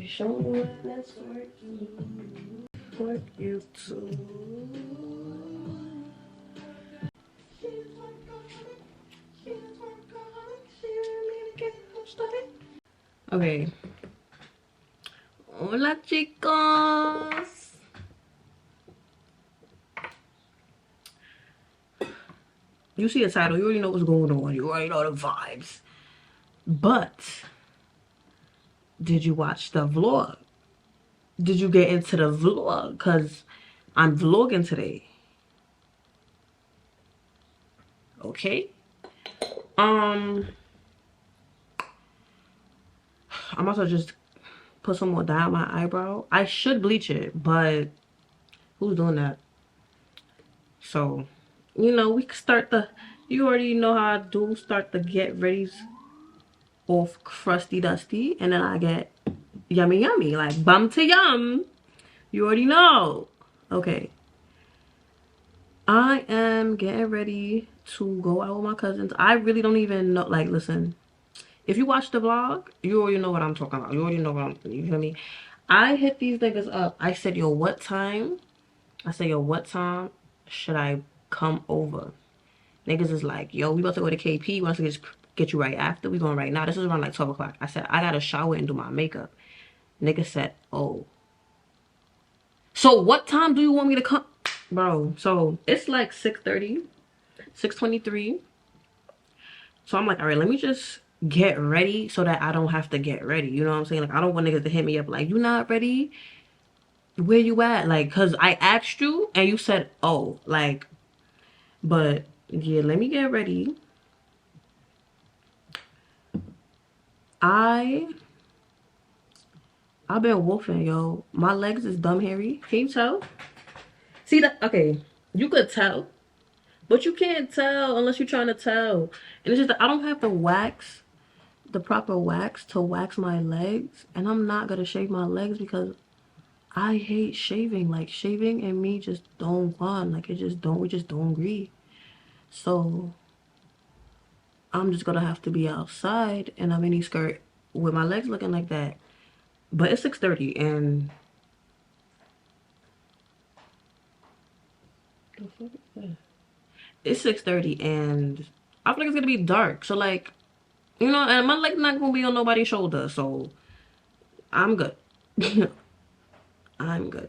Show me what that's working. Work you too. Okay. Hola, chicos. You see the title, you already know what's going on. You already know the vibes. But did you watch the vlog? Did you get into the vlog? Because I'm vlogging today. Okay. I'm also just put some more dye on my eyebrow. I should bleach it, but who's doing that? So, you know, we can start the, you already know how I do, start the get ready off crusty dusty, and then I get yummy yummy, like bum to yum. You already know. Okay. I am getting ready to go out with my cousins. I really don't even know, like, listen, if you watch the vlog, you already know what I'm talking about. You already know what I'm, you feel me? I hit these niggas up. I said, yo, what time? I said, yo, what time should I come over? Niggas is like, yo, we about to go to KP. We want to just get you right after. We going right now. This is around like 12 o'clock. I said, I got to shower and do my makeup. Nigga said, oh. So what time do you want me to come? Bro, so it's like 6:30, 6:23. So I'm like, all right, let me just get ready so that I don't have to get ready. You know what I'm saying? Like, I don't want niggas to hit me up like, you not ready? Where you at? Like, because I asked you and you said, oh, like, but yeah, let me get ready. I've been wolfing, yo. My legs is dumb hairy. Can you tell? See that? Okay, you could tell, but you can't tell unless you're trying to tell. And it's just that I don't have the wax, the proper wax to wax my legs, and I'm not gonna shave my legs because I hate shaving. Like, shaving and me just don't bond. Like, it just don't, we just don't agree. So I'm just gonna have to be outside in a mini skirt with my legs looking like that. But it's 6:30 and it's 6:30 and I feel like it's gonna be dark. So like, you know, and my leg not gonna be on nobody's shoulder. So I'm good. I'm good.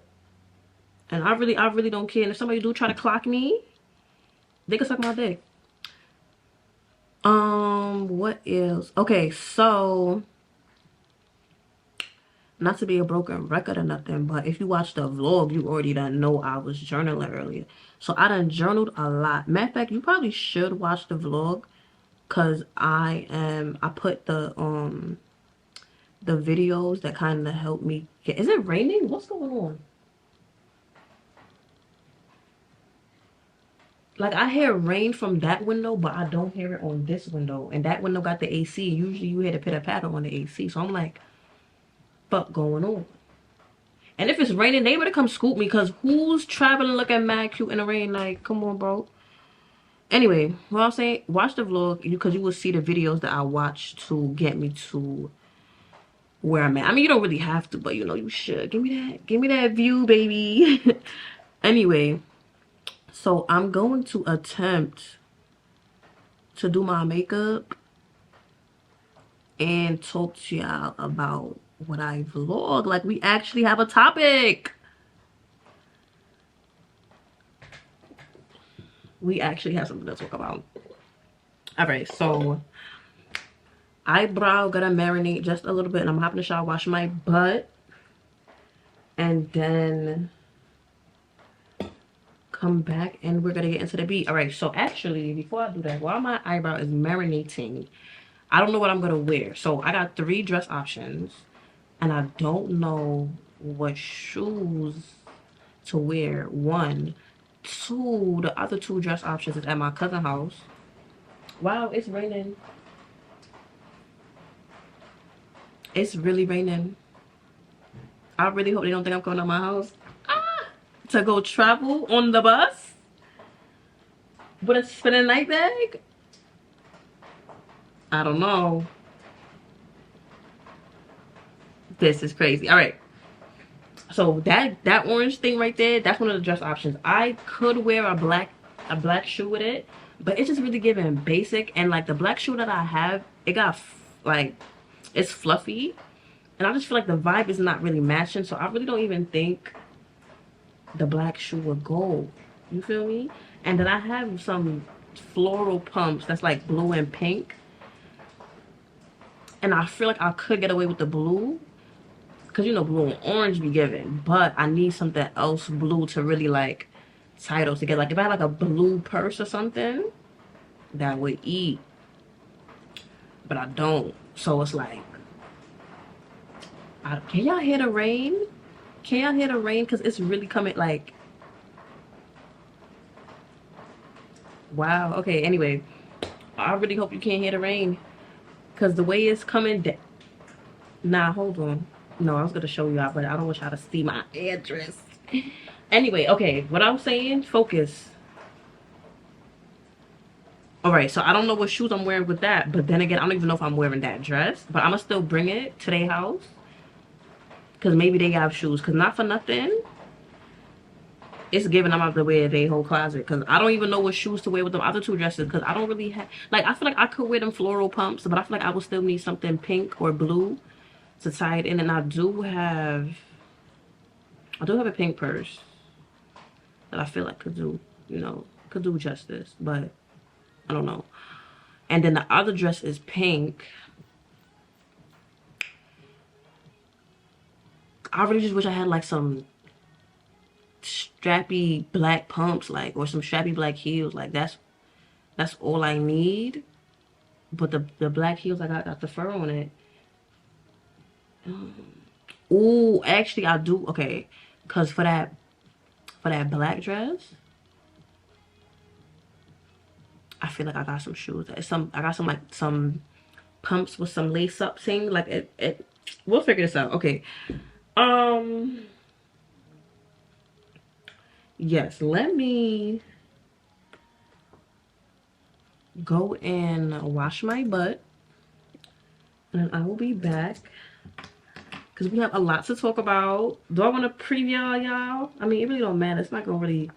And I really don't care. And if somebody do try to clock me, they can suck my dick. What else? Okay, so not to be a broken record or nothing, but if you watch the vlog, you already done know I was journaling earlier. So I done journaled a lot. Matter of fact, you probably should watch the vlog because I put the videos that kind of help me get, is it raining? What's going on? Like, I hear rain from that window, but I don't hear it on this window. And that window got the AC. Usually you hear the pitter patter on the AC. So I'm like, fuck going on? And if it's raining, they better come scoop me, because who's traveling looking mad cute in the rain? Like, come on, bro. Anyway, what I'm saying, watch the vlog because you will see the videos that I watched to get me to where I'm at. I mean, you don't really have to, but you know, you should. Give me that view, baby. Anyway, so I'm going to attempt to do my makeup and talk to y'all about what I vlog. Like, we actually have a topic. We actually have something to talk about. All right, so eyebrow gotta marinate just a little bit, and I'm hopping in the shower, wash my butt, and then come back and we're gonna get into the beat. All right, so actually before I do that, while my eyebrow is marinating, I don't know what I'm gonna wear. So I got 3 dress options and I don't know what shoes to wear. 1, 2, the other 2 dress options is at my cousin's house. Wow, it's raining. It's really raining. I really hope they don't think I'm coming out my house to go travel on the bus with a spinning night bag. I don't know. This is crazy. All right. So that orange thing right there, that's one of the dress options. I could wear a black shoe with it, but it's just really giving basic. And like the black shoe that I have, it got like, it's fluffy, and I just feel like the vibe is not really matching. So I really don't even think the black shoe would go. You feel me? And then I have some floral pumps that's like blue and pink, and I feel like I could get away with the blue, because you know blue and orange be given, but I need something else blue to really like tie those together. Like if I had like a blue purse or something, that would eat, but I don't. So it's like, can y'all hear the rain? Can y'all hear the rain? Because it's really coming like, wow. Okay, anyway, I really hope you can't hear the rain, because the way it's coming nah, hold on. No, I was gonna show y'all, but I don't want y'all to see my address. Anyway, okay, what I was saying, focus. All right, so I don't know what shoes I'm wearing with that, but then again, I don't even know if I'm wearing that dress, but I'm gonna still bring it to their house, because maybe they have shoes, because not for nothing, it's giving them out to wear their whole closet, because I don't even know what shoes to wear with them other two dresses, because I don't really have, like, I feel like I could wear them floral pumps, but I feel like I would still need something pink or blue to tie it in, and I do have a pink purse that I feel like could do, could do justice, but I don't know. And then the other dress is pink. I really just wish I had like some strappy black pumps, like, or some strappy black heels. Like that's all I need. But the black heels I got the fur on it. Ooh, actually I do. Okay, cause for that black dress, I feel like I got some shoes. I got some like some pumps with some lace up thing. Like it. We'll figure this out. Okay. Um. Yes. Let me go and wash my butt, and I will be back because we have a lot to talk about. Do I want to preview y'all? I mean, it really don't matter. It's not gonna really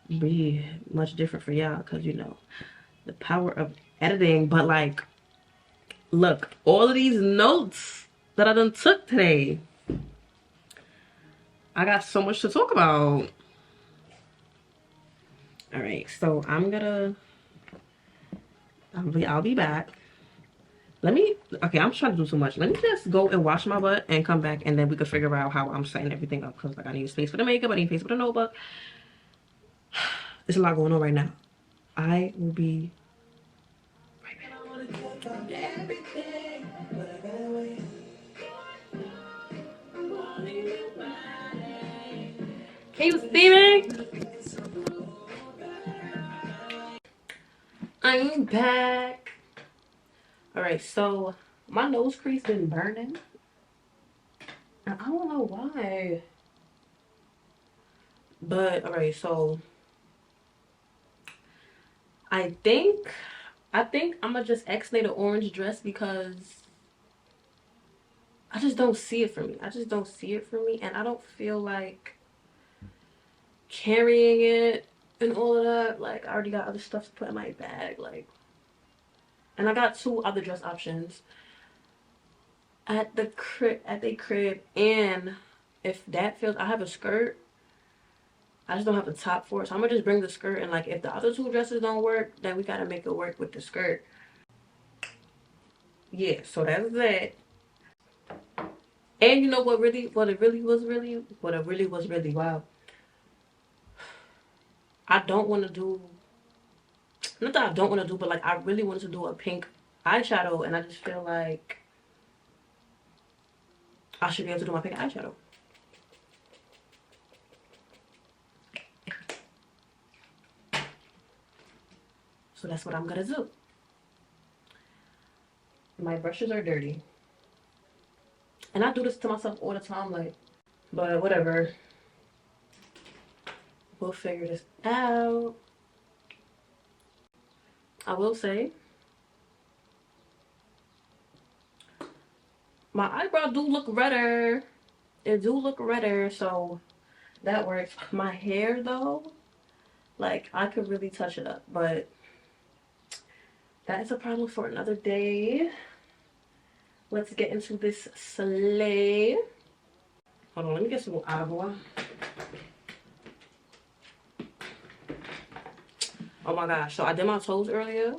be much different for y'all because you know the power of editing. But like, look, all of these notes that I done took today, I got so much to talk about. All right, so I'll be back. Okay, I'm trying to do too much. Let me just go and wash my butt and come back, and then we can figure out how I'm setting everything up, because like I need space for the makeup, I need space for the notebook. There's a lot going on right now. I will be right back. Can you see me? I'm back. All right, so my nose crease been burning, and I don't know why. But all right, so I think I'm gonna just X-nay the orange dress because I just don't see it for me. I just don't see it for me, and I don't feel like carrying it and all of that. Like I already got other stuff to put in my bag, like, and I got two other dress options at the crib, and if that feels, I have a skirt. I just don't have a top for it, so I'm gonna just bring the skirt, and like if the other two dresses don't work, then we gotta make it work with the skirt. Yeah, so that's that. And you know what it really was really, wow. I don't want to do, not that I don't want to do, but like I really wanted to do a pink eyeshadow, and I just feel like I should be able to do my pink eyeshadow. So that's what I'm gonna do. My brushes are dirty. And I do this to myself all the time, like, but whatever. We'll figure this out. I will say, My eyebrow do look redder. It do look redder, so that works. My hair though, like I could really touch it up, but that is a problem for another day. Let's get into this sleigh. Hold on, let me get some agua. Oh my gosh, so I did my toes earlier,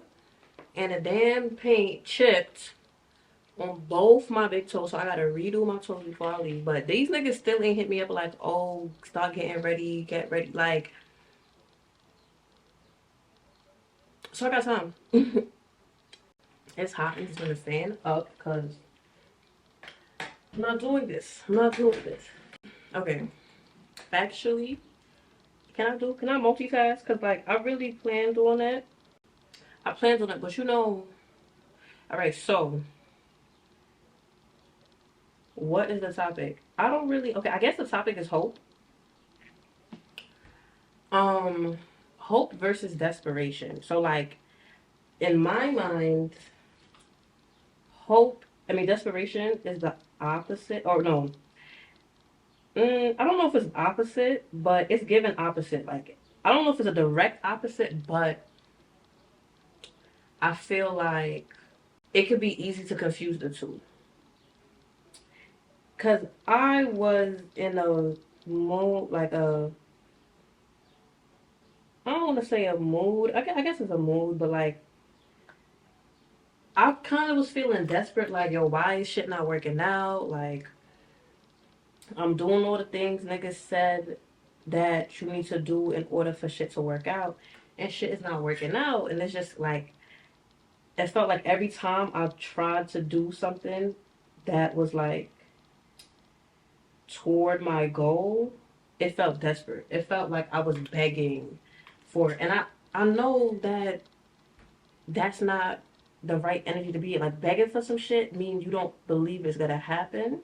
and the damn paint chipped on both my big toes, so I gotta redo my toes before I leave. But these niggas still ain't hit me up like, oh, start getting ready, get ready. Like, so I got time. It's hot. I'm just gonna fan up because I'm not doing this. I'm not doing this. Okay. Actually, can I multitask? Cause like I really planned on it. I planned on it, but you know, all right, so what is the topic? I don't really, okay, I guess the topic is hope. Um, Hope versus desperation. So like in my mind, desperation is the opposite, or no, I don't know if it's opposite, but it's given opposite. Like, I don't know if it's a direct opposite, but I feel like it could be easy to confuse the two. Cause I was in a mood, I don't want to say a mood. I guess it's a mood, but like I kind of was feeling desperate. Like, yo, why is shit not working out? Like, I'm doing all the things niggas said that you need to do in order for shit to work out, and shit is not working out. And it's just like it felt like every time I tried to do something that was like toward my goal, it felt desperate. It felt like I was begging for it. And I know that that's not the right energy to be in. Like begging for some shit means you don't believe it's gonna happen.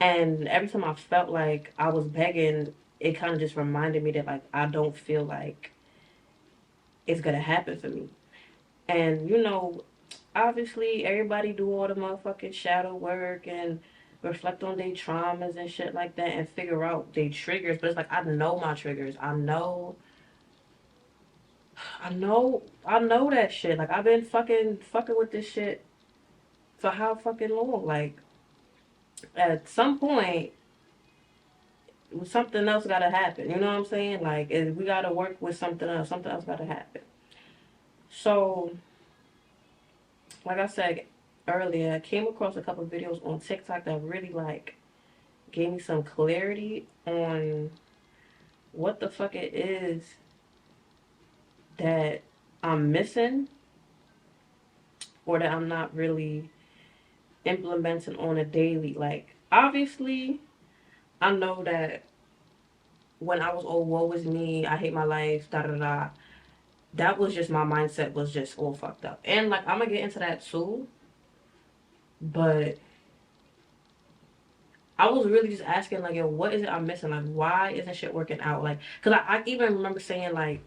And every time I felt like I was begging, it kind of just reminded me that like I don't feel like it's gonna happen for me. And you know, obviously everybody do all the motherfucking shadow work and reflect on their traumas and shit like that and figure out their triggers. But it's like I know my triggers. I know that shit. Like I've been fucking with this shit for how fucking long? Like at some point something else gotta happen. You know what I'm saying? Like we gotta work with something else. Something else gotta happen. So like I said earlier, I came across a couple of videos on TikTok that really like gave me some clarity on what the fuck it is that I'm missing or that I'm not really implementing on a daily. Like, obviously, I know that when I was, oh, woe is me, I hate my life, da da da, that was just my mindset was just all fucked up. And, like, I'm gonna get into that too, but I was really just asking, like, yo, what is it I'm missing? Like, why isn't shit working out? Like, because I even remember saying, like,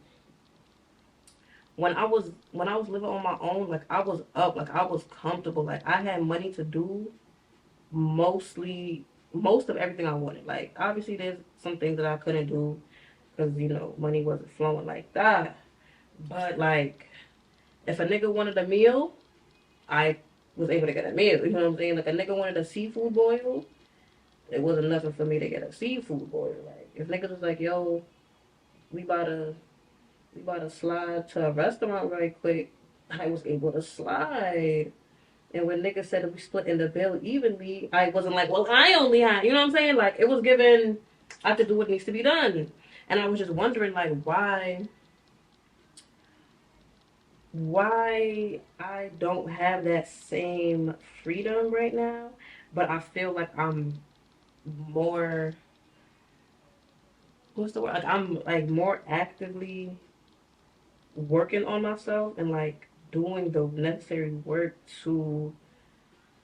when I was living on my own, like I was up, like I was comfortable, like I had money to do most of everything I wanted. Like obviously there's some things that I couldn't do because you know money wasn't flowing like that. But like if a nigga wanted a meal, I was able to get a meal. You know what I'm saying? Like a nigga wanted a seafood boil, it wasn't nothing for me to get a seafood boil. Like if niggas was like, yo, we about to slide to a restaurant right quick, I was able to slide. And when niggas said that we split in the bill evenly, I wasn't like, well, I only had, you know what I'm saying? Like, it was given, I have to do what needs to be done. And I was just wondering, like, why I don't have that same freedom right now, but I feel like I'm more, what's the word? Like, I'm, like, more actively working on myself and like doing the necessary work to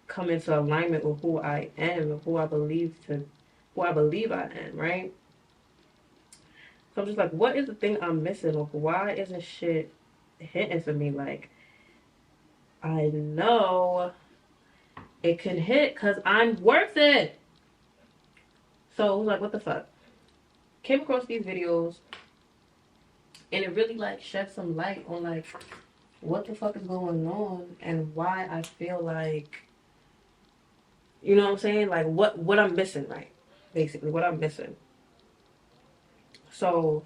come into alignment with who I am and who I believe I am, right? So I'm just like, what is the thing I'm missing? Or why isn't shit hitting for me? Like, I know it can hit because I'm worth it. So like, what the fuck? Came across these videos, and it really like shed some light on like what the fuck is going on and why I feel like, you know what I'm saying? Like what I'm missing, right? Basically, what I'm missing. So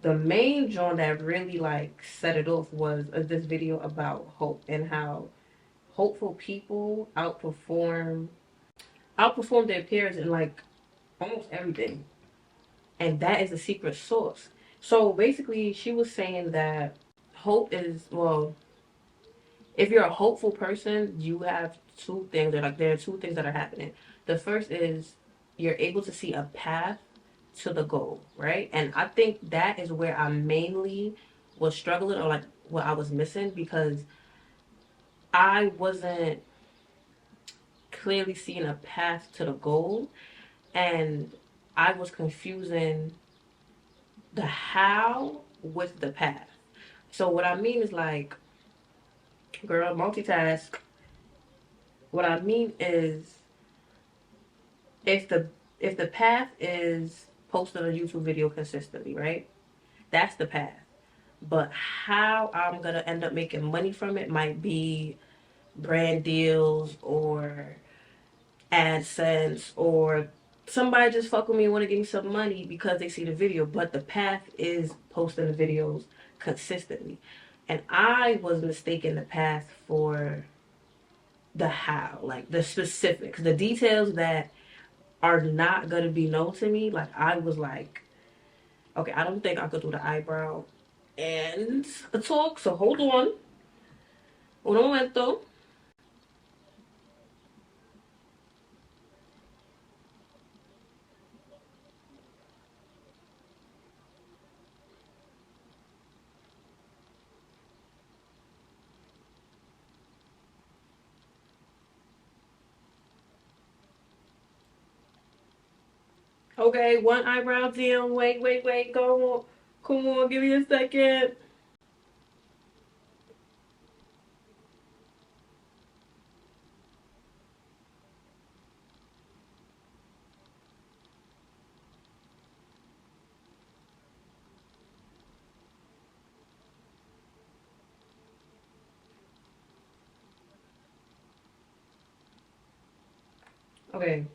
the main joint that really like set it off was this video about hope and how hopeful people outperform their peers in like almost everything, and that is the secret sauce. So basically, she was saying that hope is, well, if you're a hopeful person, you have two things that, like, there are two things that are happening. The first is you're able to see a path to the goal, right? And I think that is where I mainly was struggling, or like what I was missing, because I wasn't clearly seeing a path to the goal, and I was confusing the how with the path. So what I mean is like, girl, multitask. What I mean is, if the path is posting a YouTube video consistently, right? That's the path. But how I'm gonna end up making money from it might be brand deals or AdSense, or somebody just fuck with me and want to give me some money because they see the video. But the path is posting the videos consistently. And I was mistaken the path for the how, like the specifics, the details that are not gonna be known to me. Like I was like, okay, I don't think I could do the eyebrow and a talk. So hold on, un momento. Okay, one eyebrow down. Wait. Go on. Come on, give me a second. Okay.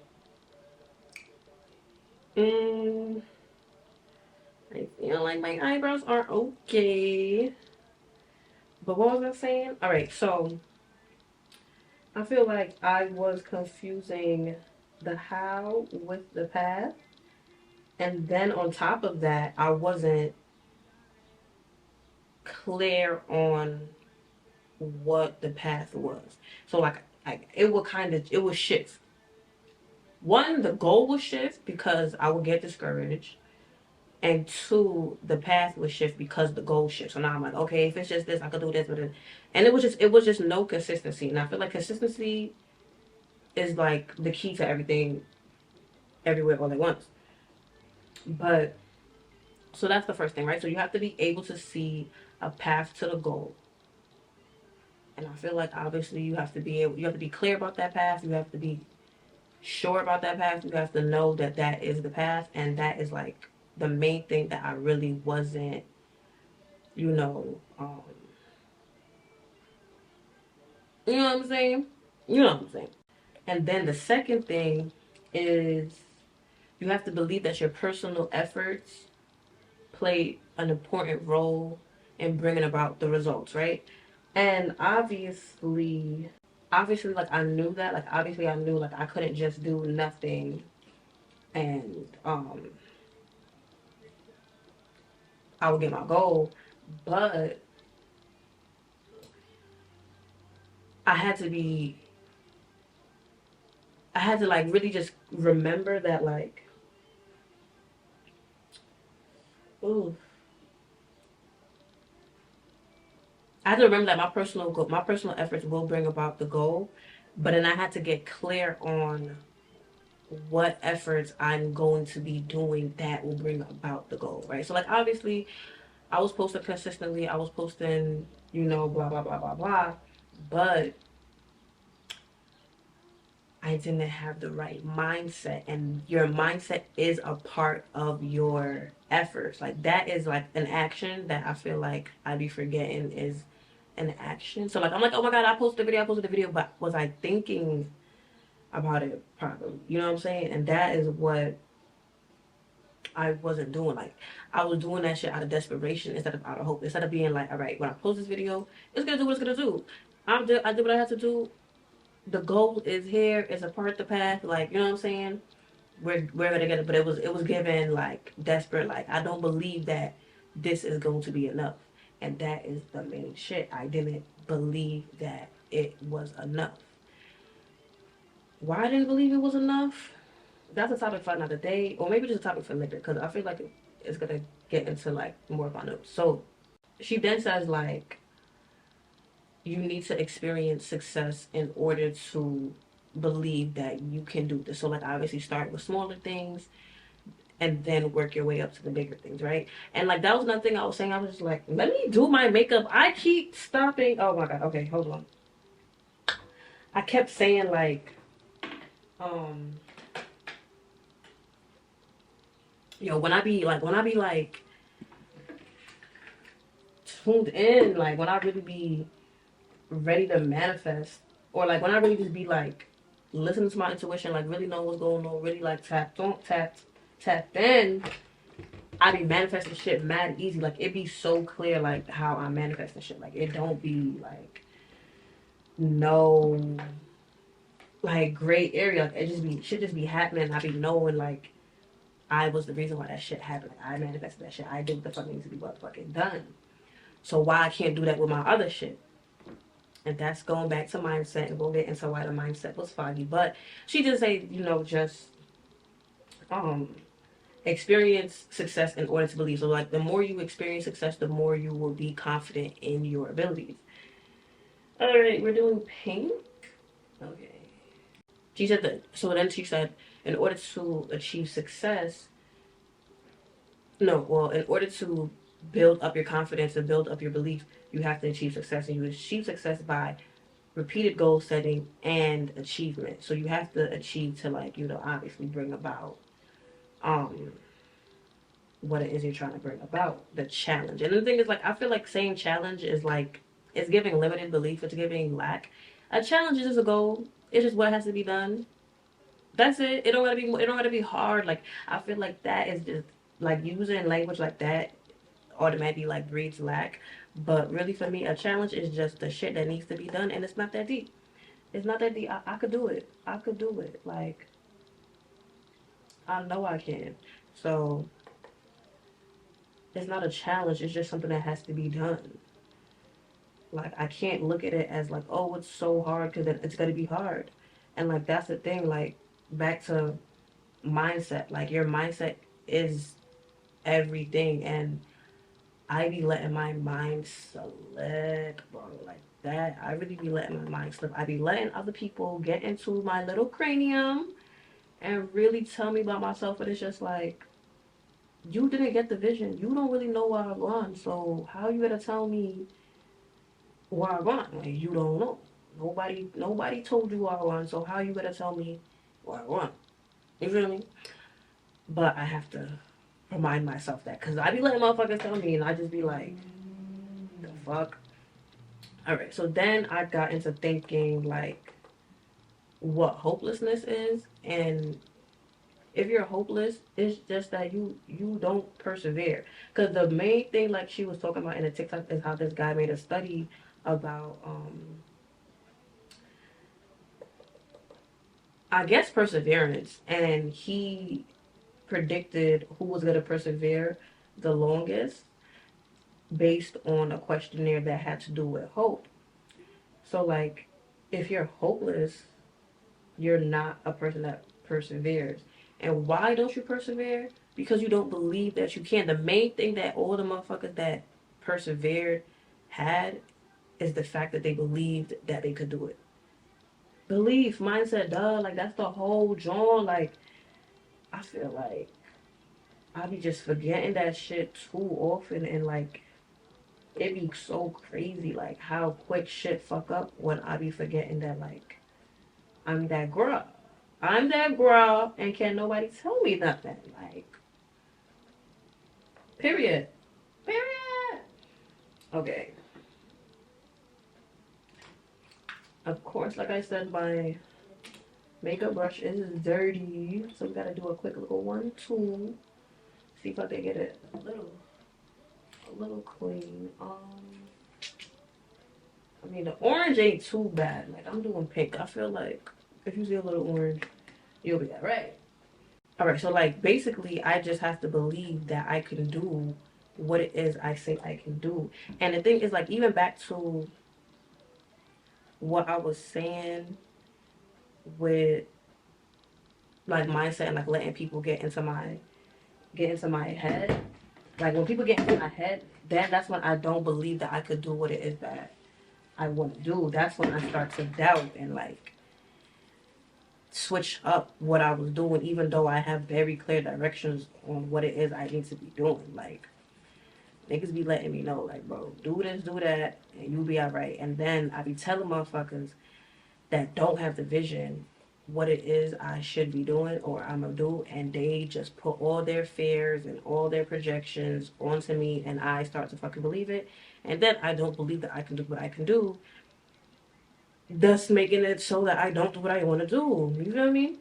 Mm, I feel like my eyebrows are okay. But what was I saying? All right, so I feel like I was confusing the how with the path. And then on top of that, I wasn't clear on what the path was. So like it would shift. One, the goal would shift because I would get discouraged. And two, the path would shift because the goal shifts. So now I'm like, okay, if it's just this, I could do this, but then, and it was just no consistency. And I feel like consistency is like the key to everything, everywhere, all at once. But so that's the first thing, right? So you have to be able to see a path to the goal. And I feel like obviously you have to be clear about that path. You have to be sure about that path. You have to know that that is the path, and that is like the main thing that I really wasn't, you know, you know what I'm saying? You know what I'm saying? And then the second thing is you have to believe that your personal efforts play an important role in bringing about the results, right? And obviously, like I knew that, like obviously I knew like I couldn't just do nothing and I would get my goal, but I had to be, I had to like really just remember that like, ooh, I had to remember that my personal efforts will bring about the goal, but then I had to get clear on what efforts I'm going to be doing that will bring about the goal, right? So like obviously I was posting consistently, I was posting, you know, blah blah blah blah blah, but I didn't have the right mindset. And your mindset is a part of your efforts. Like that is like an action that I feel like I be forgetting is an action. So like I'm like, oh my god, I posted the video, but was I thinking about it properly? You know what I'm saying? And that is what I wasn't doing. Like I was doing that shit out of desperation instead of out of hope. Instead of being like, all right, when I post this video, it's gonna do what it's gonna do. I did what I had to do. The goal is here. It's a part of the path. Like you know what I'm saying? We're gonna get it. But it was given like desperate. Like I don't believe that this is going to be enough. And that is the main shit. I didn't believe that it was enough. Why I didn't believe it was enough? That's a topic for another day, or maybe just a topic for later, because I feel like it's gonna get into like more of my notes. So she then says like you need to experience success in order to believe that you can do this. So like obviously start with smaller things and then work your way up to the bigger things, right? And like that was another thing I was saying. I was just like, let me do my makeup. I keep stopping. Oh my god. Okay, hold on. I kept saying like, um, when I be like tuned in, like when I really be ready to manifest, or like when I really just be like listening to my intuition, like really know what's going on, really like tapped in, I be manifesting shit mad easy. Like it be so clear like how I manifest the shit. Like it don't be like no like gray area. Like it just be shit just be happening. I be knowing like I was the reason why that shit happened. Like, I manifested that shit. I did what the fuck needs to be fucking done. So why I can't do that with my other shit? And that's going back to mindset, and we'll get into why the mindset was foggy. But she did say, just um experience success in order to believe. So like the more you experience success, the more you will be confident in your abilities. All right, we're doing pink. Okay. She said that. So then she said, in order to achieve success, no, well, in order to build up your confidence and build up your belief, you have to achieve success, and you achieve success by repeated goal setting and achievement. So you have to achieve to like, obviously bring about um what it is you're trying to bring about, the challenge. And the thing is like I feel like saying challenge is like it's giving limited belief, it's giving lack. A challenge is just a goal. It's just what has to be done. That's it. It don't gotta be hard. Like I feel like that is just like using language like that automatically like breeds lack. But really for me a challenge is just the shit that needs to be done, and it's not that deep. It's not that deep. I could do it. I could do it. Like I know I can. So it's not a challenge, it's just something that has to be done. Like I can't look at it as like, oh, it's so hard, because it's gonna be hard. And like that's the thing, like back to mindset. Like your mindset is everything, and I be letting my mind slip, bro. Like that. I really be letting my mind slip. I be letting other people get into my little cranium and really tell me about myself, but it's just like you didn't get the vision. You don't really know where I run. So how you gonna tell me where I run? Like you don't know. Nobody told you where I run. So how you gonna tell me where I run? You feel me? But I have to remind myself that, because I be letting motherfuckers tell me, and I just be like, the fuck. All right. So then I got into thinking like what hopelessness is, and if you're hopeless, it's just that you don't persevere. Because the main thing, like she was talking about in the TikTok, is how this guy made a study about I guess perseverance, and he predicted who was gonna persevere the longest based on a questionnaire that had to do with hope. So like if you're hopeless, you're not a person that perseveres. And why don't you persevere? Because you don't believe that you can. The main thing that all the motherfuckers that persevered had is the fact that they believed that they could do it. Belief, mindset, duh. Like that's the whole John. Like I feel like I be just forgetting that shit too often, and like it be so crazy like how quick shit fuck up when I be forgetting that like I'm that girl. I'm that girl, and can't nobody tell me nothing. Like, period. Period. Okay. Of course, like I said, my makeup brush is dirty, so we gotta do a quick little 1, 2. See if I can get it a little clean. I mean, the orange ain't too bad. Like, I'm doing pink. I feel like if you see a little orange, you'll be alright. Alright, so like basically, I just have to believe that I can do what it is I say I can do. And the thing is, like, even back to what I was saying with like mindset and like letting people get into my head. Like when people get into my head, then that's when I don't believe that I could do what it is that I want to do. That's when I start to doubt and like switch up what I was doing, even though I have very clear directions on what it is I need to be doing. Like niggas be letting me know, like, bro, do this, do that, and you'll be alright. And then I be telling motherfuckers that don't have the vision what it is I should be doing or I'm gonna do, and they just put all their fears and all their projections onto me, and I start to fucking believe it, and then I don't believe that I can do what I can do, thus making it so that I don't do what I want to do. You feel me?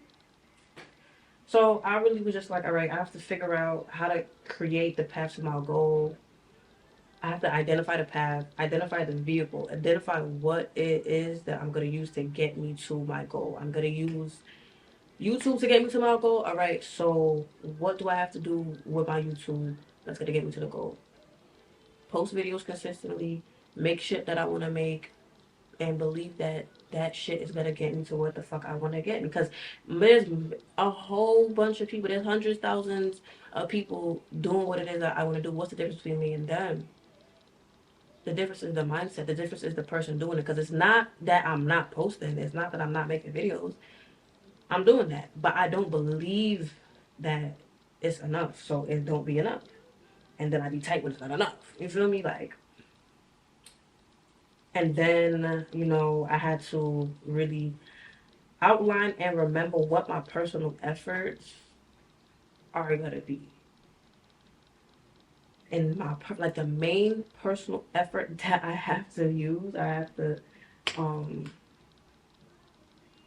So I really was just like, all right, I have to figure out how to create the path to my goal. I have to identify the path, identify the vehicle, identify what it is that I'm going to use to get me to my goal. I'm going to use YouTube to get me to my goal. All right, so what do I have to do with my YouTube that's going to get me to the goal? Post videos consistently, make shit that I want to make, and believe that that shit is going to get me to what the fuck I want to get. Because there's a whole bunch of people, there's hundreds, thousands of people doing what it is that I want to do. What's the difference between me and them? The difference is the mindset. The difference is the person doing it. Because it's not that I'm not posting. It's not that I'm not making videos. I'm doing that. But I don't believe that it's enough. So it don't be enough. And then I be tight when it's not enough. You feel me? Like, and then, you know, I had to really outline and remember what my personal efforts are going to be. And my, like, the main personal effort that I have to use, I have to,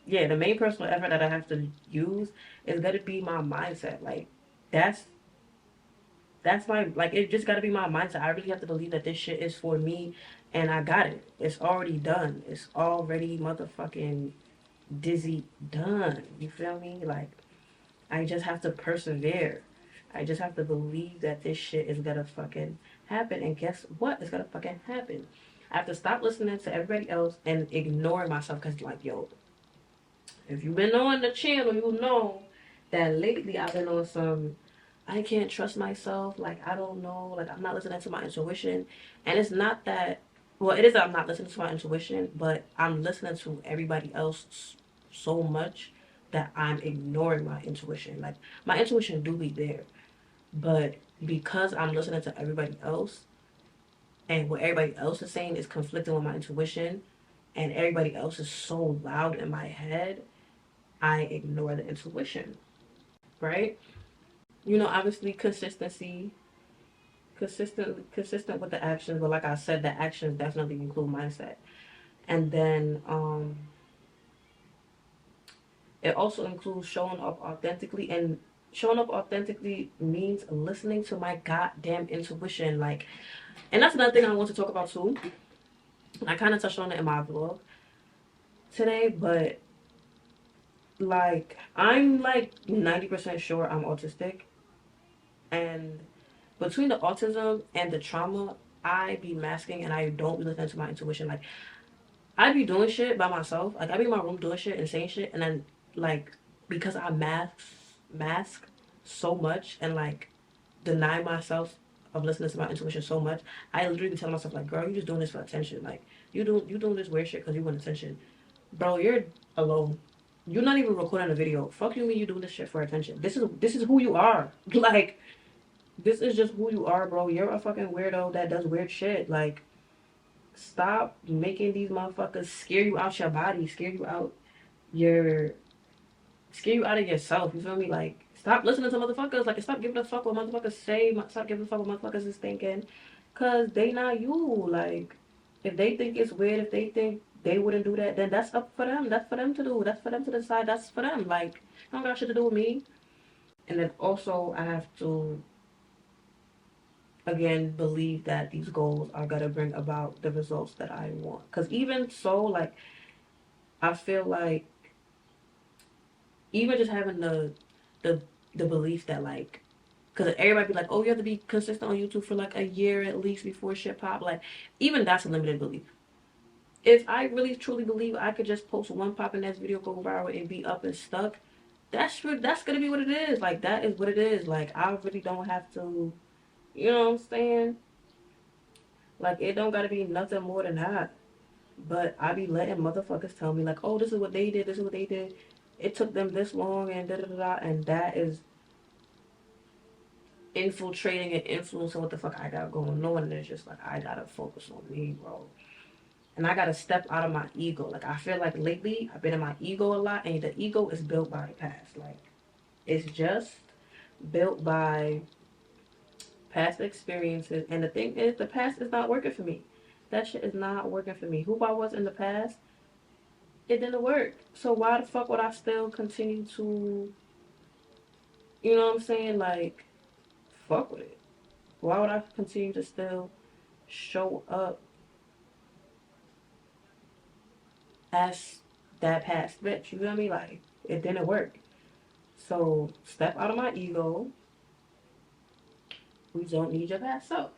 yeah, the main personal effort that I have to use is gonna be my mindset. Like, that's my, like, it just gotta be my mindset. I really have to believe that this shit is for me, and I got it. It's already done. It's already motherfucking dizzy done. You feel me? Like, I just have to persevere. I just have to believe that this shit is gonna fucking happen. And guess what? It's gonna fucking happen. I have to stop listening to everybody else and ignore myself. Because, like, yo, if you've been on the channel, you know that lately I've been on some, I can't trust myself. Like, I don't know. Like, I'm not listening to my intuition. And it's not that, well, it is that I'm not listening to my intuition, but I'm listening to everybody else so much that I'm ignoring my intuition. Like, my intuition do be there. But because I'm listening to everybody else, and what everybody else is saying is conflicting with my intuition, and everybody else is so loud in my head, I ignore the intuition, right? You know, obviously consistency, consistent with the actions, but like I said, the actions definitely include mindset. And then it also includes showing up authentically, and showing up authentically means listening to my goddamn intuition. Like, and that's another thing I want to talk about too. I kind of touched on it in my vlog today, but like, I'm like 90% sure I'm autistic, and between the autism and the trauma, I be masking and I don't be listening to my intuition. Like, I be doing shit by myself. Like, I be in my room doing shit and saying shit, and then like, because I mask so much and like deny myself of listening to my intuition so much, I literally be telling myself, like, girl, you just doing this for attention. Like, you doing this weird shit because you want attention. Bro, you're alone. You're not even recording a video. Fuck you mean you doing this shit for attention. This is who you are. Like, this is just who you are, bro. You're a fucking weirdo that does weird shit. Like, stop making these motherfuckers scare you out your body, scare you out your scare you out of yourself. You feel me? Like, stop listening to motherfuckers. Like, stop giving a fuck what motherfuckers say. Stop giving a fuck what motherfuckers is thinking. Because they not you. Like, if they think it's weird, if they think they wouldn't do that, then that's up for them. That's for them to do. That's for them to decide. That's for them. Like, it don't got shit to do with me. And then also, I have to, again, believe that these goals are going to bring about the results that I want. Because even so, like, I feel like even just having the the belief that, like, because everybody be like, oh, you have to be consistent on YouTube for like a year at least before shit pop. Like, even that's a limited belief. If I really truly believe I could just post one popping ass video, go viral, and be up and stuck, that's gonna be what it is. Like, that is what it is. Like, I really don't have to, you know what I'm saying? Like, it don't gotta be nothing more than that. But I be letting motherfuckers tell me, like, oh, this is what they did, this is what they did. It took them this long, and da da da da. And that is infiltrating and influencing what the fuck I got going on. And it's just like, I gotta focus on me, bro. And I gotta step out of my ego. Like, I feel like lately I've been in my ego a lot, and the ego is built by the past. Like, it's just built by past experiences. And the thing is, the past is not working for me. That shit is not working for me. Who I was in the past, it didn't work. So why the fuck would I still continue to, you know what I'm saying? Like, fuck with it. Why would I continue to still show up as that past bitch? You feel me? Like, it didn't work. So step out of my ego. We don't need your past self.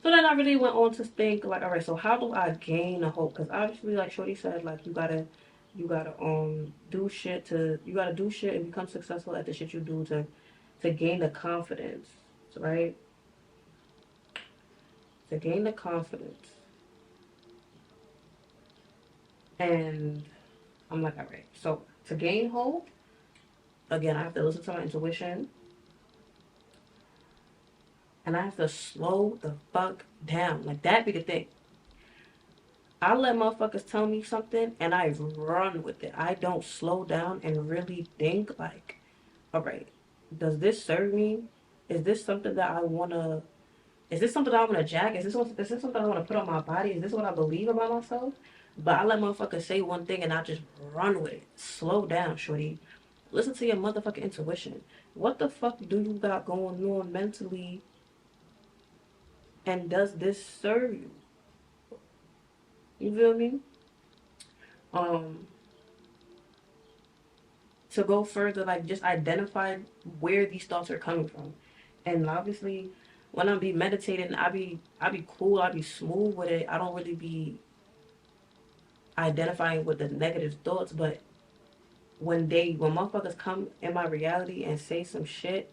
So then I really went on to think, like, all right, so how do I gain a hope? Because obviously, like Shorty said, like, you gotta do shit to, you gotta do shit and become successful at the shit you do to gain the confidence, right? To gain the confidence. And I'm like, all right, so to gain hope, again, I have to listen to my intuition. And I have to slow the fuck down. Like, that be the thing. I let motherfuckers tell me something and I run with it. I don't slow down and really think, like, all right, does this serve me? Is this something that I wanna, is this something that I wanna jack? Is this something I wanna put on my body? Is this what I believe about myself? But I let motherfuckers say one thing and I just run with it. Slow down, shorty. Listen to your motherfucking intuition. What the fuck do you got going on mentally? And does this serve you? You feel me? Um, to go further, like, just identify where these thoughts are coming from. And obviously, when I be meditating, I be cool, I be smooth with it. I don't really be identifying with the negative thoughts, but when motherfuckers come in my reality and say some shit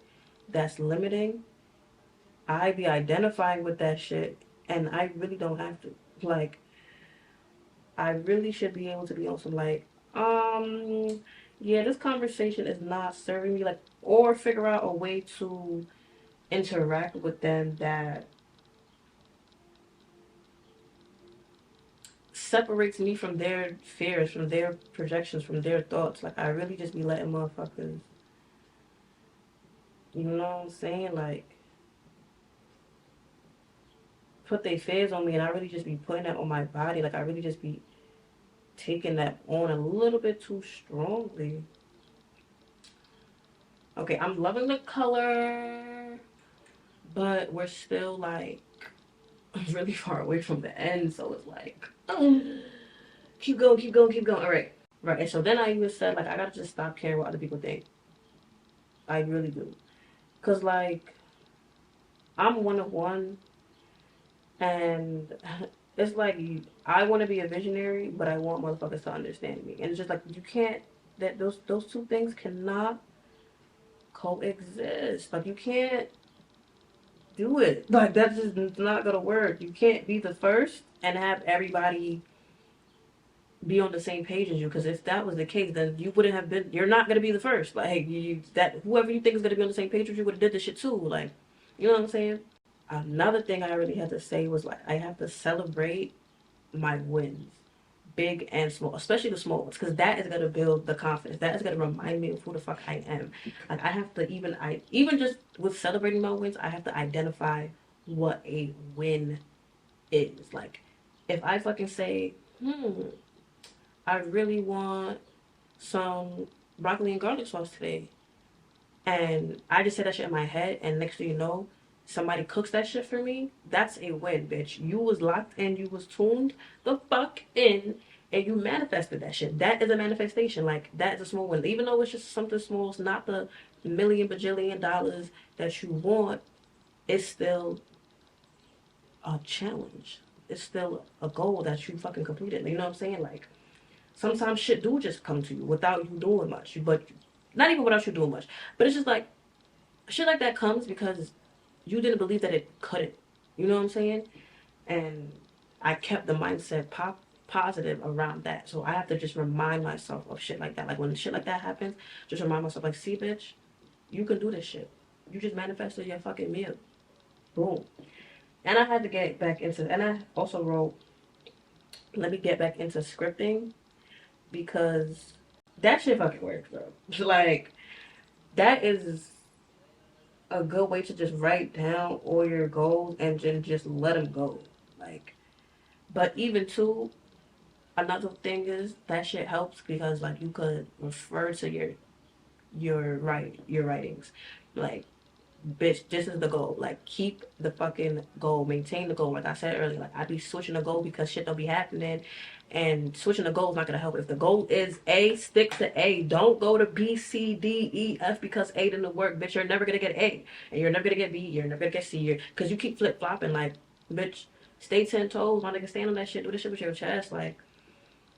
that's limiting, I be identifying with that shit, and I really don't have to. Like, I really should be able to be on some, like, yeah, this conversation is not serving me, like, or figure out a way to interact with them that separates me from their fears, from their projections, from their thoughts. Like, I really just be letting motherfuckers, you know what I'm saying? Like, put their fears on me, and I really just be putting that on my body. Like, I really just be taking that on a little bit too strongly. Okay, I'm loving the color, but we're still, like, really far away from the end, so it's like, keep going, keep going, keep going. All right, right. And so then I even said, like, I gotta just stop caring what other people think. I really do, cause, like, I'm one of one, and it's like, I want to be a visionary, but I want motherfuckers to understand me, and it's just like, you can't. That those two things cannot coexist. Like, you can't do it. Like, that's just not gonna work. You can't be the first and have everybody be on the same page as you. Because if that was the case, then you wouldn't have been. You're not gonna be the first. Like, that whoever you think is gonna be on the same page with you would have did this shit too. Like, you know what I'm saying? Another thing I really had to say was, like, I have to celebrate my wins. big and small, especially the small ones, because that is gonna build the confidence. That is gonna remind me of who the fuck I am. Like I have to even just with celebrating my wins, I have to identify what a win is. Like if I fucking say, I really want some broccoli and garlic sauce today, and I just said that shit in my head, and next thing you know, somebody cooks that shit for me. That's a win, bitch. You was locked in, you was tuned the fuck in, and you manifested that shit. That is a manifestation. Like that is a small win, even though it's just something small. It's not the million bajillion dollars that you want. It's still a challenge. It's still a goal that you fucking completed. You know what I'm saying? Like sometimes shit do just come to you without you doing much, but not even without you doing much. But it's just like shit like that comes because you didn't believe that it couldn't. You know what I'm saying? And I kept the mindset positive around that. So I have to just remind myself of shit like that. Like when shit like that happens, just remind myself like, see, bitch, you can do this shit. You just manifested your fucking meal. Boom. And I had to get back into, and I also wrote, let me get back into scripting because that shit fucking works, bro. Like, that is a good way to just write down all your goals and then just let them go. Like, but even too, another thing is that shit helps because like you could refer to your writings, like bitch, this is the goal. Like, keep the fucking goal, maintain the goal. Like I said earlier, like I be switching the goal because shit don't be happening, and switching the goal is not gonna help. If the goal is A, stick to A. Don't go to B, C, D, E, F because A didn't work, bitch. You're never gonna get A, and you're never gonna get B. You're never gonna get C. Because you keep flip flopping. Like, bitch, stay 10 toes. My nigga, stand on that shit. Do this shit with your chest. Like,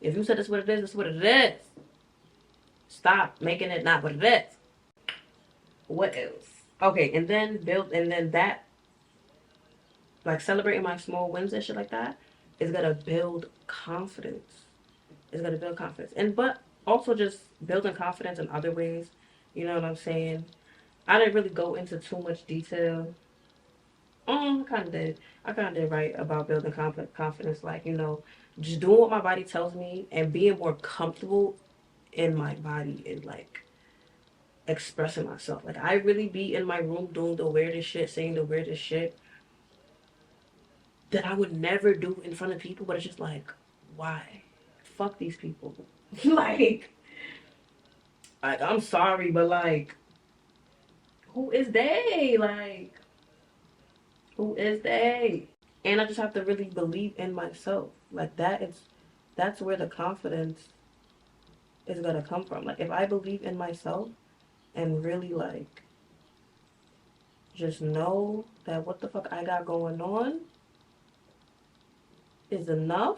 if you said this what it is, this is what it is. Stop making it not what it is. What else? Okay, and then build, and then that, like celebrating my small wins and shit like that, is gonna build confidence. It's gonna build confidence, and but also just building confidence in other ways. You know what I'm saying? I didn't really go into too much detail. I kind of did. I kind of did right about building confidence. Like, just doing what my body tells me and being more comfortable in my body and like expressing myself. Like I really be in my room doing the weirdest shit, saying the weirdest shit that I would never do in front of people, but it's just like, why? Fuck these people. like, like I'm sorry, but like, who is they? Like, who is they? And I just have to really believe in myself. Like that's where the confidence is gonna come from. Like if I believe in myself and really like just know that what the fuck I got going on is enough.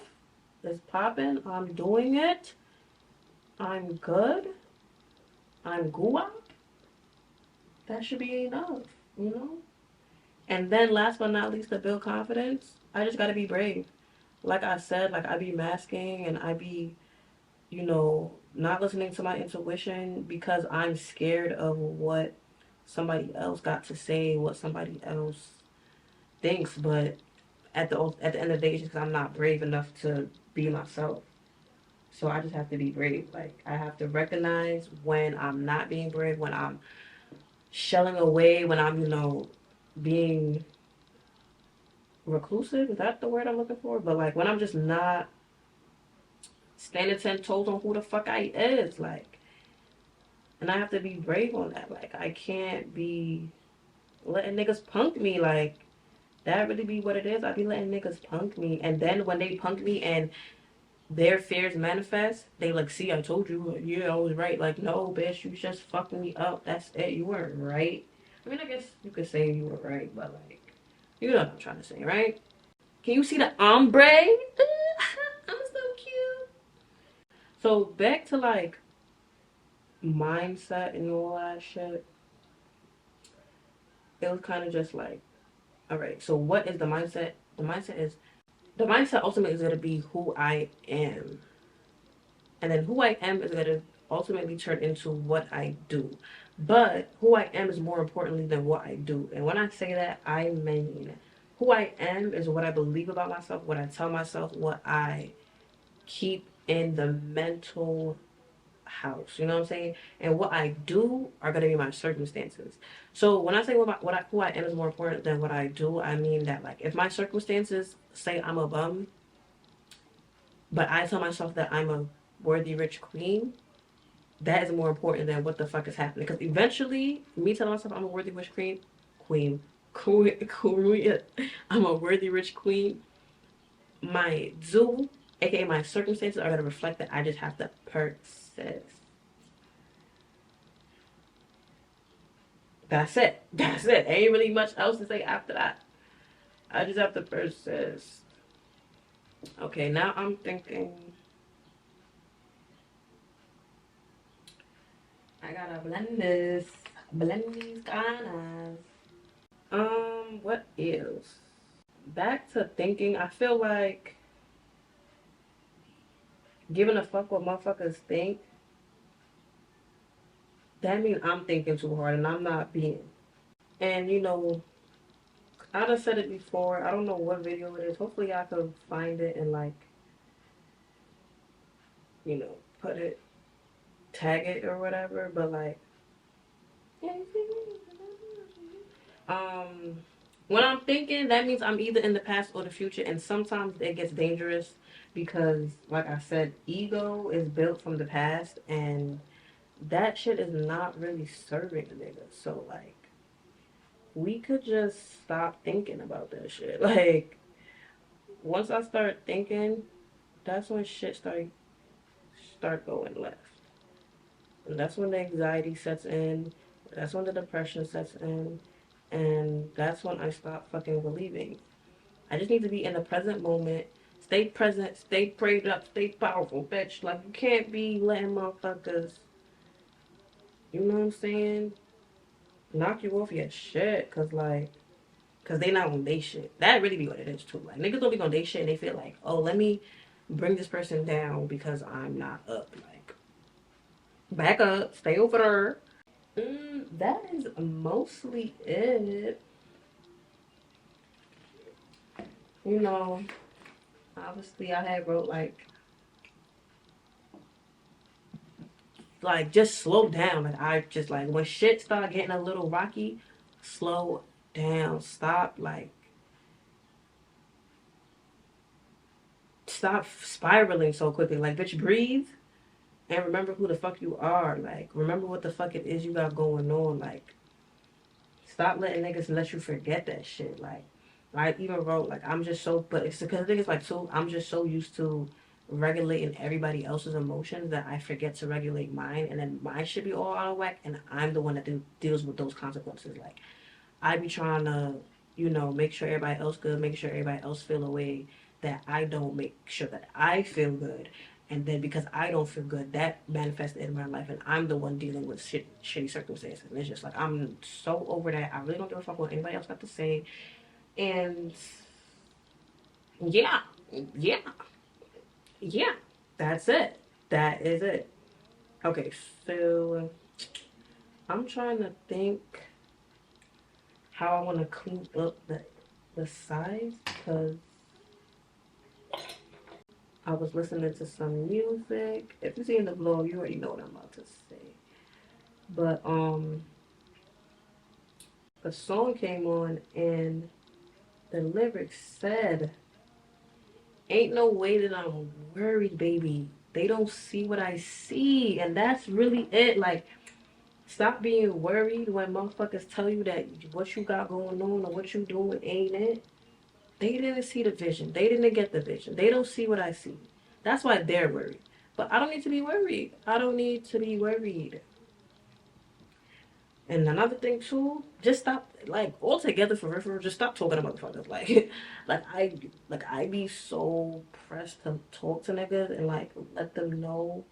It's popping. I'm doing it. I'm good. I'm guap. That should be enough, you know? And then last but not least, to build confidence, I just gotta be brave. Like I said, like I be masking and I be, not listening to my intuition because I'm scared of what somebody else got to say, what somebody else thinks. But at the end of the day, it's just because I'm not brave enough to be myself. So I just have to be brave. Like I have to recognize when I'm not being brave, when I'm shelling away, when I'm, being reclusive. Is that the word I'm looking for? But like when I'm just not standing 10 toes on who the fuck I is, like, and I have to be brave on that. Like I can't be letting niggas punk me. Like that really be what it is. I be letting niggas punk me, and then when they punk me and their fears manifest, they like, see, I told you, yeah, I was right. Like, no, bitch, you just fucking me up. That's it. You weren't right. I mean, I guess you could say you were right, but like, you know what I'm trying to say, right? Can you see the ombre? I'm so cute. So back to like mindset and all that shit. It was kind of just like, all right, so what is the mindset? The mindset ultimately is going to be who I am. And then who I am is going to ultimately turn into what I do. But who I am is more importantly than what I do. And when I say that, I mean who I am is what I believe about myself, what I tell myself, what I keep in the mental house. You know what I'm saying? And what I do are gonna be my circumstances. So when I say who I am is more important than what I do, I mean that like if my circumstances say I'm a bum, but I tell myself that I'm a worthy rich queen, that is more important than what the fuck is happening. Because eventually, me telling myself I'm a worthy rich queen, I'm a worthy rich queen. My do, aka my circumstances, are gonna reflect that. I just have to persist. That's it. That's it. Ain't really much else to say after that. I just have to persist. Okay, now I'm thinking. I gotta blend this. Blend these ganas. What else? Back to thinking. I feel like giving a fuck what motherfuckers think. That means I'm thinking too hard and I'm not being. And you know, I done said it before. I don't know what video it is. Hopefully I can find it and like, put it, tag it or whatever. But like, um, when I'm thinking, that means I'm either in the past or the future. And sometimes it gets dangerous because, like I said, ego is built from the past and that shit is not really serving a nigga. So like, we could just stop thinking about that shit. Like, once I start thinking, that's when shit start going left. And that's when the anxiety sets in. That's when the depression sets in. And that's when I stop fucking believing. I just need to be in the present moment. Stay present, stay prayed up, stay powerful, bitch. Like, you can't be letting motherfuckers, you know what I'm saying, knock you off your shit. Cause they not on they shit. That really be what it is too. Like, niggas don't be on they shit and they feel like, oh, let me bring this person down because I'm not up. Like, back up, stay over there. That is mostly it. You know, obviously I had wrote like just slow down. Like, I just like when shit start getting a little rocky, slow down. Stop spiraling so quickly. Like, bitch, breathe and remember who the fuck you are. Like, remember what the fuck it is you got going on. Like, stop letting niggas let you forget that shit. Like, I even wrote like I'm just so, but it's because the thing is like so I'm just so used to regulating everybody else's emotions that I forget to regulate mine, and then mine should be all out of whack, and I'm the one that deals with those consequences. Like, I be trying to, make sure everybody else good, make sure everybody else feel a way that I don't make sure that I feel good. And then because I don't feel good, that manifests in my life, and I'm the one dealing with shitty circumstances. And it's just like I'm so over that. I really don't give a fuck what anybody else got to say. And yeah, yeah, yeah. That's it. That is it. Okay, so I'm trying to think how I want to clean up the sides because I was listening to some music. If you see in the vlog, you already know what I'm about to say. But a song came on and the lyrics said, "Ain't no way that I'm worried, baby. They don't see what I see," and that's really it. Like, stop being worried when motherfuckers tell you that what you got going on or what you doing ain't it. They didn't see the vision. They didn't get the vision. They don't see what I see. That's why they're worried. But I don't need to be worried. I don't need to be worried. And another thing too, just stop, like, altogether for real, just stop talking to motherfuckers. Like, I be so pressed to talk to niggas and like let them know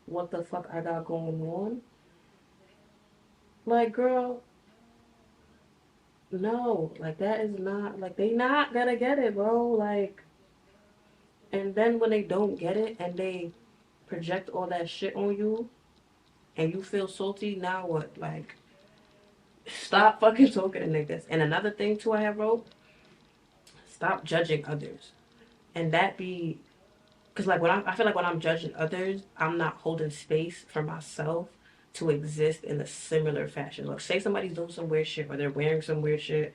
what the fuck I got going on. Like, girl, no, like that is not like they not gonna get it, bro. Like, and then when they don't get it and they project all that shit on you and you feel salty, now what? Like, stop fucking talking to niggas. And another thing too I have wrote, stop judging others. And that be Because like I feel like when I'm judging others, I'm not holding space for myself to exist in a similar fashion. Like say somebody's doing some weird shit or they're wearing some weird shit,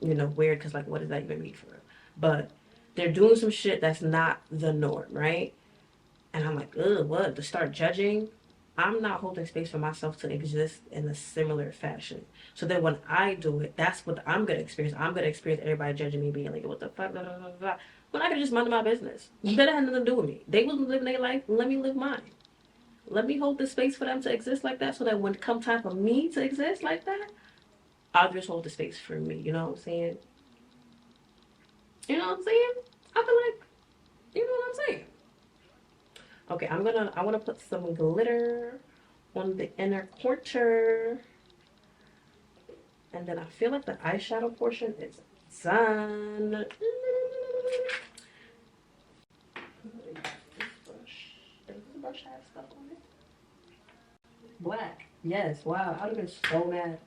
you know, weird because like what does that even mean for real? But they're doing some shit that's not the norm, right? And I'm like, ugh, what? To start judging, I'm not holding space for myself to exist in a similar fashion. So then when I do it, that's what I'm gonna experience. I'm gonna experience everybody judging me, being like, what the fuck, blah, blah, blah, blah. When I could just mind my business. That had nothing to do with me. They wasn't living their life. Let me live mine. Let me hold the space for them to exist like that, so that when it come time for me to exist like that, I'll just hold the space for me. You know what I'm saying? You know what I'm saying? I feel like, you know what I'm saying? Okay, I want to put some glitter on the inner corner. And then I feel like the eyeshadow portion is done. Does this brush have stuff on it? Black. Yes, wow. I would have been so mad.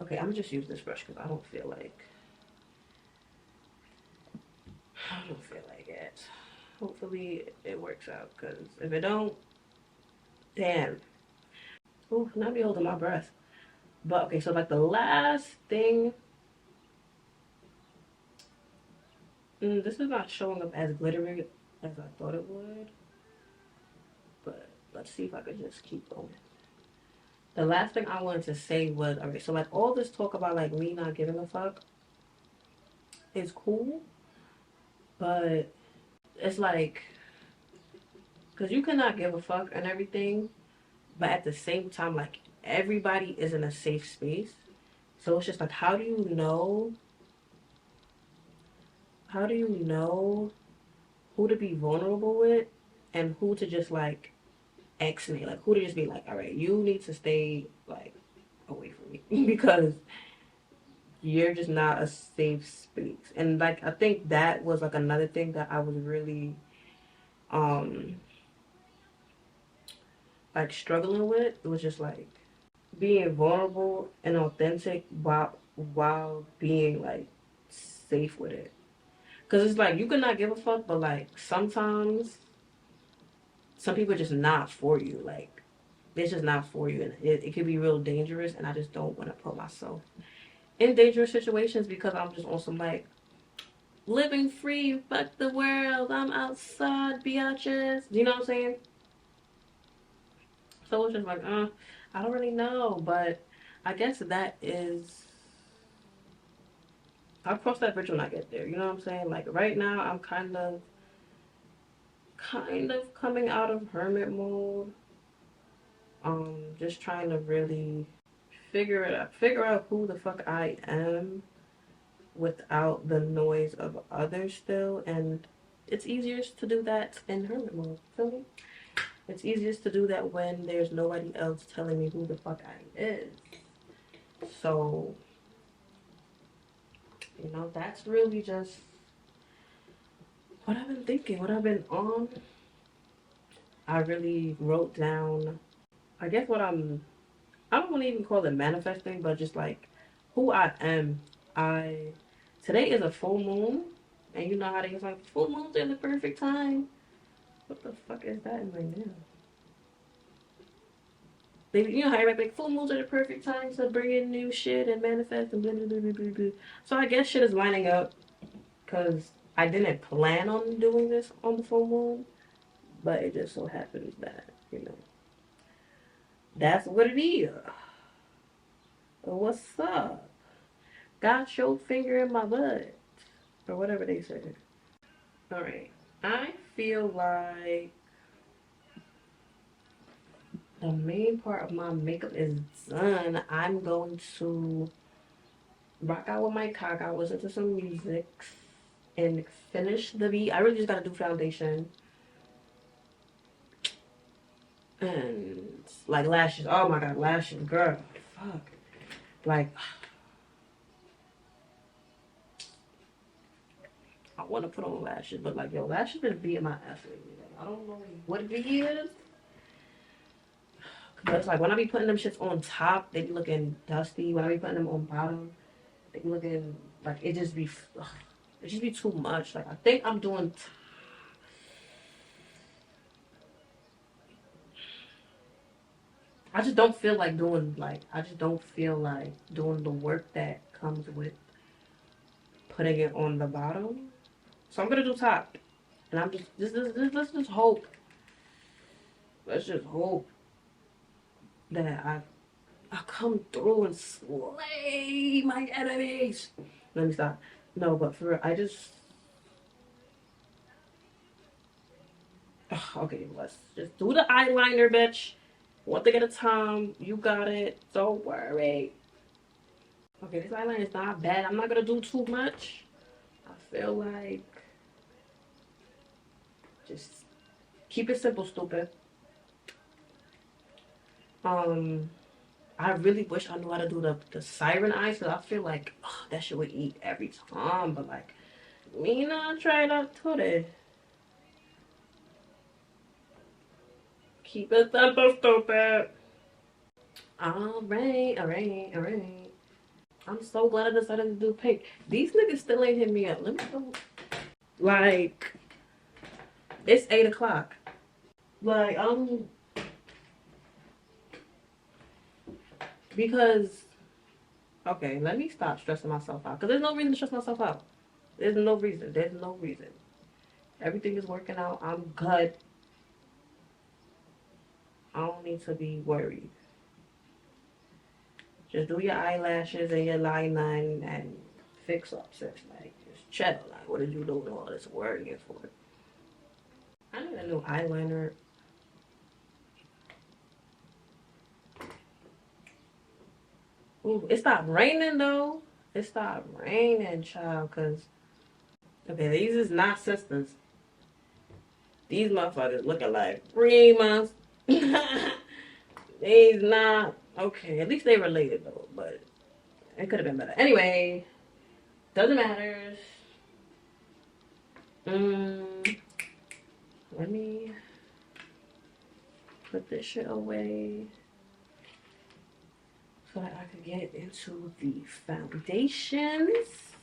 Okay, I'm gonna just use this brush because I don't feel like it. Hopefully it works out because if it don't, damn. Ooh, now be holding my breath. But okay, so like the last thing, this is not showing up as glittery as I thought it would. But let's see if I could just keep going. The last thing I wanted to say was, okay, so like all this talk about like me not giving a fuck is cool, but it's like, because you cannot give a fuck and everything, but at the same time, like everybody is in a safe space. So it's just like, how do you know who to be vulnerable with and who to just like X-nay, like who to just be like, all right, you need to stay like away from me because you're just not a safe space. And like I think that was like another thing that I was really um like struggling with. It was just like being vulnerable and authentic while being like safe with it. Cause it's like you could not give a fuck, but like sometimes some people are just not for you. Like it's just not for you, and it could be real dangerous. And I just don't want to put myself in dangerous situations because I'm just on some like living free, fuck the world, I'm outside, biatches. You know what I'm saying? So it's just like, I don't really know, but I guess that is. I'll cross that bridge when I get there. You know what I'm saying? Like right now, I'm kind of coming out of hermit mode. Just trying to really figure out who the fuck I am without the noise of others still, and it's easiest to do that in hermit mode. Feel me? It's easiest to do that when there's nobody else telling me who the fuck I is. So, you know, that's really just what I've been thinking, what I've been on. I really wrote down, I guess I don't want to even call it manifesting, but just like who I am. Today is a full moon, and you know how they like full moons are the perfect time. What the fuck is that in my nail? You know how everybody like full moons are the perfect time to bring in new shit and manifest and blah blah blah blah blah blah. So I guess shit is lining up because I didn't plan on doing this on the full moon, but it just so happens that that's what it is. What's up? Got your finger in my butt, or whatever they said. All right, I feel like the main part of my makeup is done. I'm going to rock out with my cock out, listen to some music, and finish the beat. I really just gotta do foundation and like lashes. Oh my god, lashes, girl. Fuck. Like, I want to put on lashes, but like, yo, lashes been beating my ass lately. Like, I don't know what it is. But it's like when I be putting them shits on top, they be looking dusty. When I be putting them on bottom, they be looking like it just be too much. Like I think I'm doing. I just don't feel like doing the work that comes with putting it on the bottom. So I'm gonna do top. And I'm just let's just hope. Let's just hope that I come through and slay my enemies. Let me stop. No, but for real, I just ugh, okay, let's just do the eyeliner, bitch. One thing at a time. You got it. Don't worry. Okay, this eyeliner is not bad. I'm not gonna do too much. I feel like just keep it simple, stupid. Um, I really wish I knew how to do the siren eyes because I feel like ugh, that shit would eat every time. But like, me not try that today. Keep it simple, stupid. Alright. I'm so glad I decided to do pink. These niggas still ain't hit me up. Let me go. Like, it's 8 o'clock. Like, because, okay, let me stop stressing myself out. Because there's no reason to stress myself out. There's no reason. There's no reason. Everything is working out. I'm good. I don't need to be worried. Just do your eyelashes and your liner and fix up, sis. Like, just chill. Like, what did you do with all this worrying for? I need a new eyeliner. Ooh, it stopped raining though. It stopped raining, child, cause okay, these is not sisters. These motherfuckers looking like 3 months. These not okay. At least they related though, but it could have been better. Anyway, doesn't matter. Let me put this shit away so that I can get into the foundations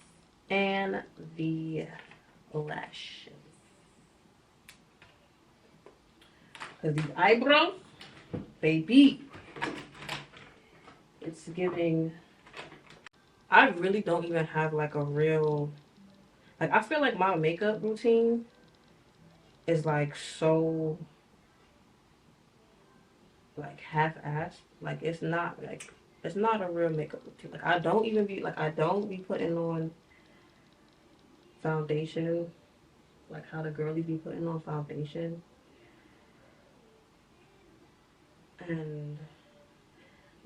and the lashes. Cause these eyebrows, baby, it's giving. I really don't even have like a real, like I feel like my makeup routine is like so like half-assed. Like it's not a real makeup routine. Like I don't be putting on foundation like how the girly be putting on foundation. And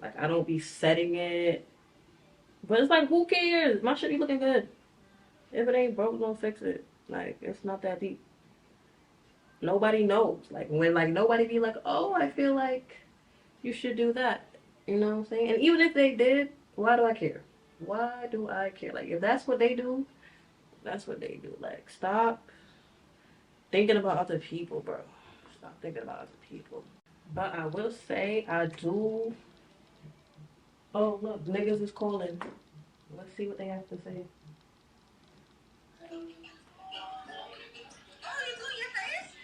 like I don't be setting it. But it's like who cares? My shit be looking good. If it ain't broke, don't fix it. Like it's not that deep. Nobody knows. Like when like nobody be like, oh, I feel like you should do that. You know what I'm saying? And even if they did, why do I care? Why do I care? Like if that's what they do, that's what they do. Like stop thinking about other people, bro. Stop thinking about other people. But I will say I do. Oh look, niggas is calling. Let's see what they have to say.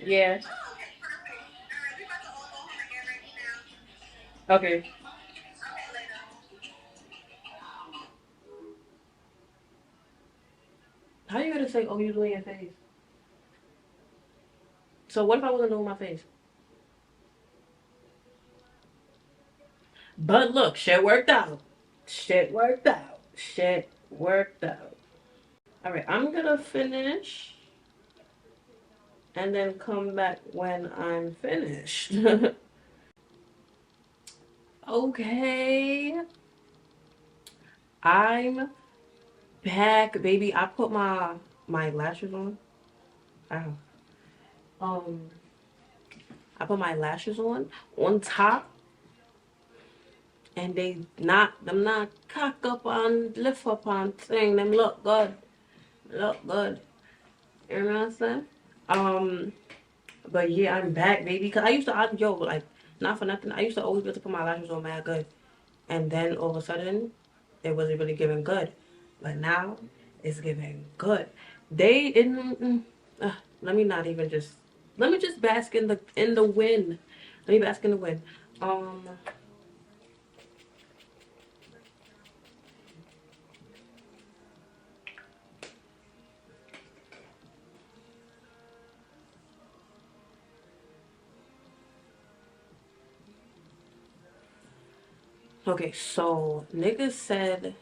Yeah. Okay. How you gonna say, oh, you doing your face? So what if I wasn't doing my face? But look, shit worked out. Shit worked out. Shit worked out. All right, I'm gonna finish and then come back when I'm finished. Okay. I'm back, baby. I put my lashes on. Ow. Um, I put my lashes on top, and them not cock up and lift up and thing. Them look good. You know what I'm saying? Um, but yeah, I'm back, baby. Cause like, not for nothing. I used to always be able to put my lashes on mad good, and then all of a sudden, it wasn't really giving good. But now, it's giving good. They didn't. Let me not even just. Let me just bask in the wind. Let me bask in the wind. Um, Okay, so niggas said,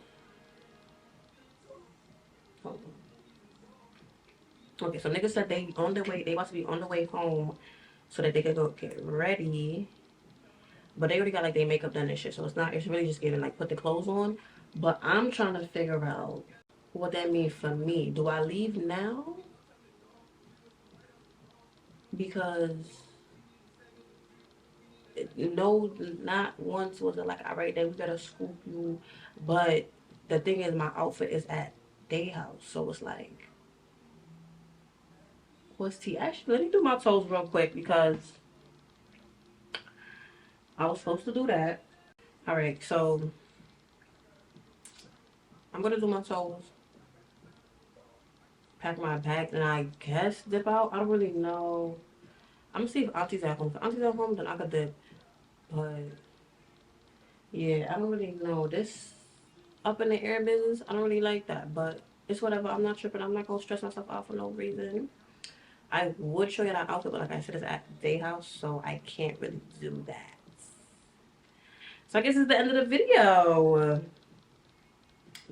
hold on. Okay, so niggas said they on their way, they about to be on the way home so that they could go get ready. But they already got like their makeup done and shit, so it's really just getting like put the clothes on. But I'm trying to figure out what that means for me. Do I leave now? Because no, not once was it like, all right, then we gotta scoop you. But the thing is, my outfit is at day house, so it's like, what's tea? Actually, let me do my toes real quick because I was supposed to do that. All right, so I'm gonna do my toes, pack my bag, and I guess dip out. I don't really know. I'm gonna see if Auntie's at home. If Auntie's at home, then I could dip. But yeah, I don't really know. This up in the air business, I don't really like that. But it's whatever. I'm not tripping. I'm not gonna stress myself out for no reason. I would show you that outfit, but like I said, it's at the day house, so I can't really do that. So I guess it's the end of the video.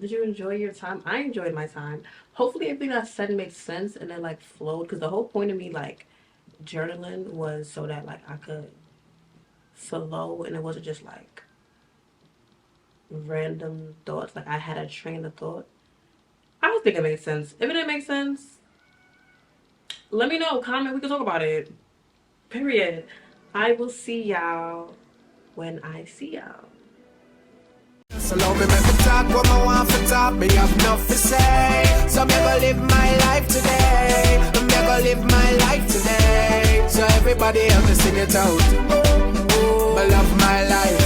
Did you enjoy your time? I enjoyed my time. Hopefully everything I said makes sense and then like flowed. Because the whole point of me like journaling was so that like I could flow and it wasn't just like random thoughts. Like I had a train of thought. I don't think it makes sense. If it didn't make sense, let me know. Comment. We can talk about it. Period. I will see y'all when I see y'all. So love me, make me talk what I want for talk. Me have enough to say. So me go live my life today. Me go live my life today. So everybody help me sing it out. I love my life.